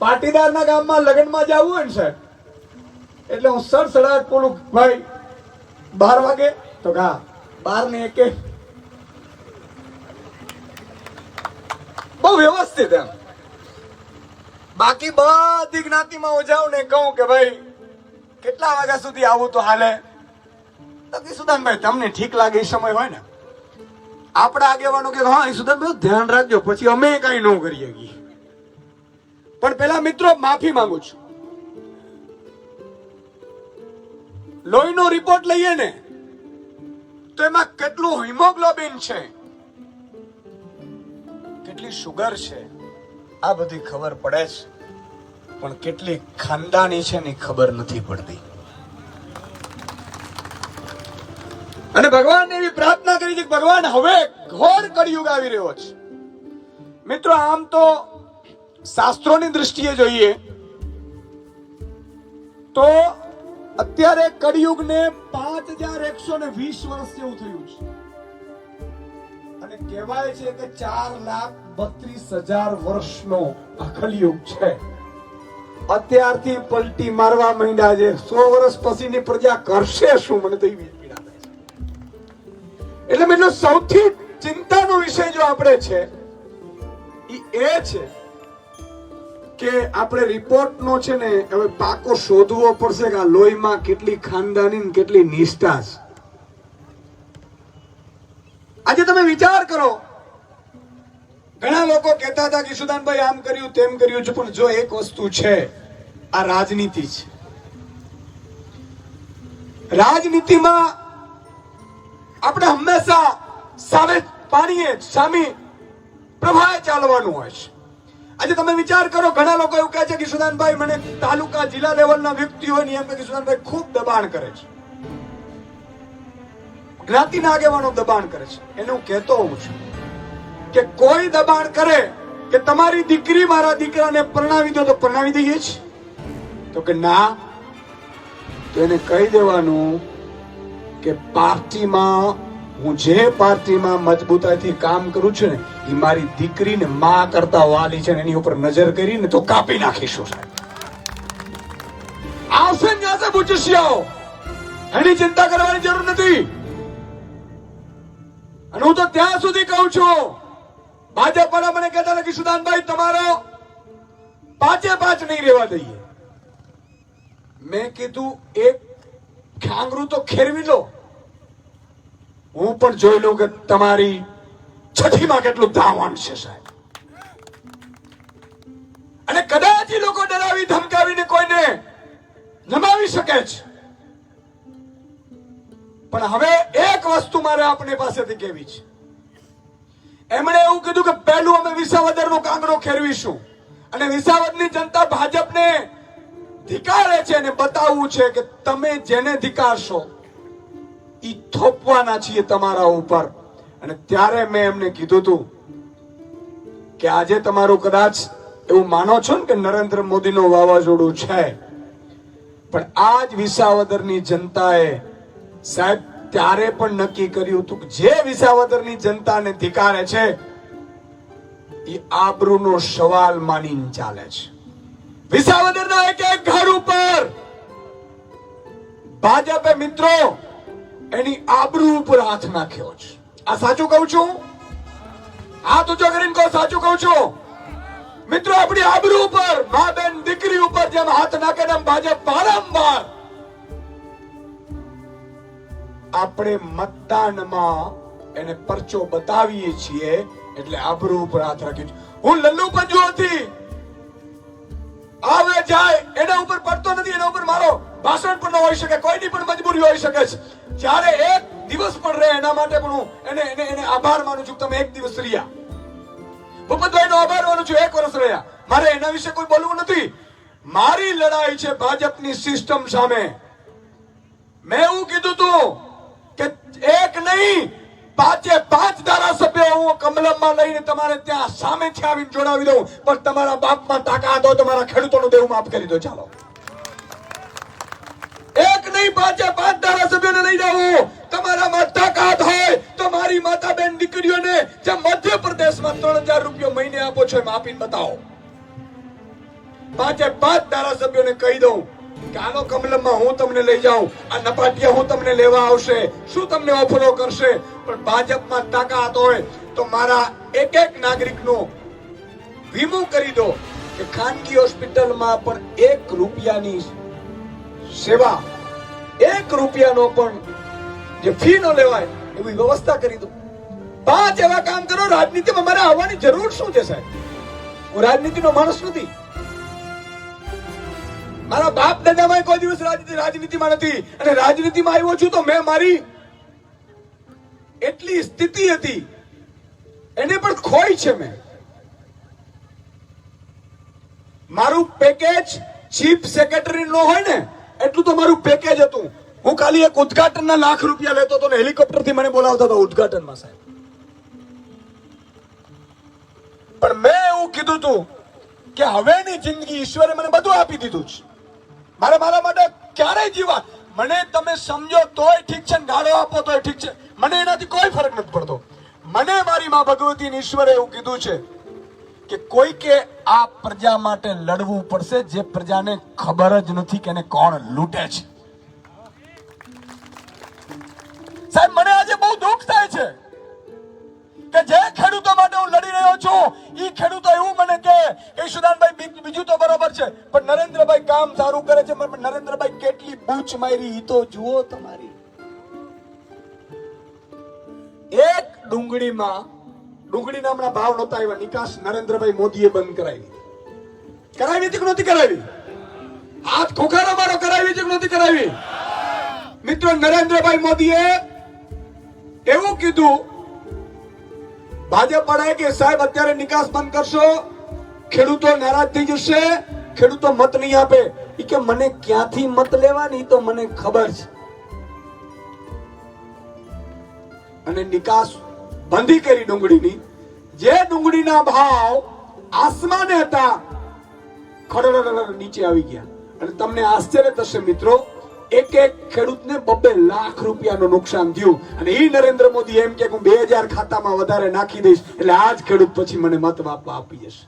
પાટીદારના ગામમાં લગ્નમાં જવું હોય ને સાહેબ, એટલે હું સડસડાટ બોલું, ભાઈ 12 વાગે, તો હા 12 ને 1 બહુ વ્યવસ્થિત એમ. બાકી બધી જ્ઞાતિમાં હું જાઉં ને કહું કે ભાઈ કેટલા વાગ્યા સુધી આવું તો હાલે, તો સુદાનભાઈ તમને ઠીક લાગે એ સમય હોય ને, આપણા આગેવાનો કે હા સુદાનભાઈ ધ્યાન રાખજો, પછી અમે કઈ ન કરીએ. પણ પેલા મિત્રો માફી માંગુ છું, લોહીનો રિપોર્ટ લઈએ ને તો એમાં કેટલું હિમોગ્લોબિન છે, કેટલી શુગર છે, આ બધી ખબર પડે છે, પણ કેટલી ખાનદાની છે ને ખબર નથી પડતી. અને ભગવાન એવી પ્રાર્થના કરી છે કે ભગવાન હવે ઘોર કળિયુગ આવી રહ્યો છે. મિત્રો આમ તો શાસ્ત્રોની દ્રષ્ટિએ જોઈએ તો અત્યારે કળિયુગને 5120 વર્ષ જેવું થયું છે, અને કહેવાય છે કે 4,32,000 વર્ષનો આ કળિયુગ છે. અત્યારથી પલટી મારવા માંડ્યા છે, 100 વર્ષ પછીની પ્રજા કરશે શું, મને તો એવી પીડા થાય છે. એટલે મિત્રો સૌથી ચિંતાનો વિષય જો આપણે છે એ છે કે આપણે રિપોર્ટનો છે ને હવે પાકો શોધવો પડશે કે આ લોહીમાં કેટલી ખાનદાની ને કેટલી નિષ્ઠા છે. આજે તમે વિચાર કરો, ઘણા લોકો કહેતા હતા કે સુદાનભાઈ આમ કર્યું તેમ કર્યું છે, પણ જો એક વસ્તુ છે, આ રાજનીતિ છે. રાજનીતિમાં આપણે હંમેશા સામે પ્રભાએ ચાલવાનું હોય છે. આજે તમે વિચાર કરો, ઘણા લોકો એવું કહે છે કે સુદાનભાઈ મને તાલુકા જિલ્લા લેવલના વ્યક્તિઓ એમ કે સુદાનભાઈ ખૂબ દબાણ કરે છે, જ્ઞાતિના આગેવાનો દબાણ કરે છે. એને હું કહેતો હોઉં છું કે કોઈ દબાણ કરે કે તમારી દીકરી મારા દીકરાને પરણાવી દો તો પરણાવી દઈએ છીએ, તો કે ના, તો એને કહી દેવાનું કે પાર્ટીમાં હું જે પાર્ટીમાં મજબૂતાઈથી કામ કરું છું ને એ મારી દીકરીને માં કરતા વાલી છે, એની ઉપર નજર કરીને તો કાપી નાખીશું સાહેબ. આવશે ને ત્યાં પૂછ્યો, એની ચિંતા કરવાની જરૂર નથી. અને હું તો ત્યાં સુધી કહું છું, ભાજપ વાળા મને કહેતા હતા કે સુદાનભાઈ તમારો 5 નહીં રહેવા દઈએ. મેં કીધું એક ખાંગરું તો ખેરવી લો, હું પણ જોઈ લઉં કે તમારી છઠ્ઠીમાં કેટલું ધાવણ છે સાહેબ. અને કદાચ એ લોકો ડરાવી ધમકાવીને કોઈને નમાવી શકે છે, પણ હવે એક વસ્તુ મારે આપણી પાસેથી કહેવી છે. એમણે એવું કીધું કે પહેલું અમે વિસાવદરનો કાંગરો ખેરવીશું, અને વિસાવદરની જનતા ભાજપને ધિકારે છે અને બતાવવું છે કે તમે જેને ધિકારશો ઈ થોપવાના છીએ તમારા ઉપર. અને ત્યારે મેં એમને કીધું હતું કે આજે તમારું કદાચ એવું માનો છો ને કે નરેન્દ્ર મોદીનો વાવાઝોડું છે, પણ આજ વિસાવદરની જનતાએ સાહેબ ત્યારે પણ નક્કી કર્યું હતું કે જે વિસાવદરની જનતાને ધિકારે છે એ આબરૂનો સવાલ માનીને ચાલે છે. વિસાવદરના એક ઘર ઉપર ભાજપે મિત્રો એની આબરૂ ઉપર હાથ નાખ્યો છે. આ સાચું કહું છું? હાથ ઊંચો કરીને કહો, સાચું કહું છું? મિત્રો આપણી આબરૂ ઉપર, મા બેન દીકરી ઉપર જેમ હાથ નાખે એમ ભાજપ વારંવાર આપણે મતદાનમાં એને પરચો બતાવીએ છીએ, એટલે આબરૂ ઉપર હાથ રાખ્યો. હું લલ્લુ પંજુઓથી આવે જાય એના ઉપર પડતો નથી, એના ઉપર મારો ભાષણ પણ ન હોઈ શકે, કોઈની પણ મજબૂરી હોઈ શકે છે. જ્યારે એક દિવસ પણ રહે એના માટે પણ હું એને આભાર માનું છું. તમે એક દિવસ રહ્યા, ભૂપતભાઈ નો આભાર માનું છું, 1 વર્ષ રહ્યા. મારે એના વિશે કોઈ બોલવું નથી. મારી લડાઈ છે ભાજપની સિસ્ટમ સામે. મેં એવું કીધું તું કે એક નહીં 5 ધારાસભ્યો હું કમલમમાં લઈને તમારે ત્યાં સામેથી આવીને જોડાવી દઉં, પણ તમારા બાપમાં તાકાત હોય તમારા ખેડૂતોનું દેવું માફ કરી દો. ચાલો, એક નહીં 5 ધારાસભ્યોને લઈ જાઓ. તમારામાં તાકાત હોય તો મારી માતા બેન દીકરીઓને જે મધ્યપ્રદેશમાં 3000 રૂપિયા મહિને આપો છો એમ આપીને બતાવો. પાંચે પાંચ ધારાસભ્યોને કહી દઉં કે આનો કમલમમાં હું તમને લઈ જાઉં, આ નપાટિયા હું તમને લેવા આવશે, શું તમને ઓફરો કરશે, પણ ભાજપમાં તાકાત હોય તો મારા એક એક નાગરિકનો વીમો કરી દો કે ખાનગી હોસ્પિટલમાં પણ 1 રૂપિયાની સેવા, 1 રૂપિયાનો પણ જે ફી નો લેવાય એવી વ્યવસ્થા કરી દો. 5 એવા કામ કરો. રાજનીતિમાં મારે આવવાની જરૂર શું છે સાહેબ? હું રાજનીતિનો માણસ નથી. મારા બાપ દાદામાં કોઈ દિવસ રાજનીતિમાં નથી, અને રાજનીતિમાં આવ્યો છું તો મેં મારી એટલી સ્થિતિ હતી એને પણ ખોઈ છે. મેં મારું પેકેજ ચીફ સેક્રેટરી નો હોય ને એટલું તો મારું પેકેજ હતું. હું ખાલી એક ઉદ્ઘાટનના લાખ રૂપિયા લેતો હતો ને હેલિકોપ્ટર થી મને બોલાવતા હતા ઉદ્ઘાટનમાં સાહેબ. પણ મેં એવું કીધું હતું કે હવેની જિંદગી ઈશ્વરે મને બધું આપી દીધું છે. મારે મારા માટે ક્યારેય જીવા, મને તમે સમજો તોય ઠીક છે, ગાળો આપો તોય ઠીક છે, મને એનાથી કોઈ ફરક નથી પડતો. મને મારી માં ભગવતી ઈશ્વરે એવું કીધું છે કે કોઈકે આ પ્રજા માટે લડવું પડશે જે પ્રજાને ખબર જ નથી કે એને કોણ લૂંટે છે. સાહેબ મને આજે બહુ દુઃખ થાય છે કે જે ખેડૂતો માટે હું લડી રહ્યો છું એ ખેડૂતો એવું મને કે ઈશુદાનભાઈ બીજું તો બરોબર છે પણ નરેન્દ્રભાઈ કામ સારું કરે છે. નરેન્દ્રભાઈ કેટલી બૂચ મારી ઈ તો જુઓ તમારી. એક ડુંગળીના હમણાં ભાવ નહોતા આવ્યા, નિકાસ નરેન્દ્રભાઈ મોદીએ બંધ કરાવી. કરાવી હતી કે નહોતી કરાવી? હાથ ખોખારો મારો, કરાવી હતી કે નહોતી કરાવી? મિત્રો, નરેન્દ્રભાઈ મોદીએ એવું કીધું ભાજપ વાળાએ કે સાહેબ અત્યારે નિકાસ બંધ કરશો, ખેડૂતો નારાજ થઈ જશે, ખેડૂતો મત નહીં આપે. ઈ કે મને ક્યાંથી મત લેવાની તો મને ખબર છે. અને નિકાસ બંધી કરી ડુંગળીની. જે ડુંગળીના ભાવ આસમાને હતા ખડડ નીચે આવી ગયા. અને તમને આશ્ચર્ય થશે મિત્રો, એક એક ખેડૂતને 2 લાખ રૂપિયાનું નુકસાન થયું. અને ઈ નરેન્દ્ર મોદી એમ કે હું 2000 ખાતામાં વધારે નાખી દઈશ એટલે આ જ ખેડૂત પછી મને મત આપવા આપી જશે.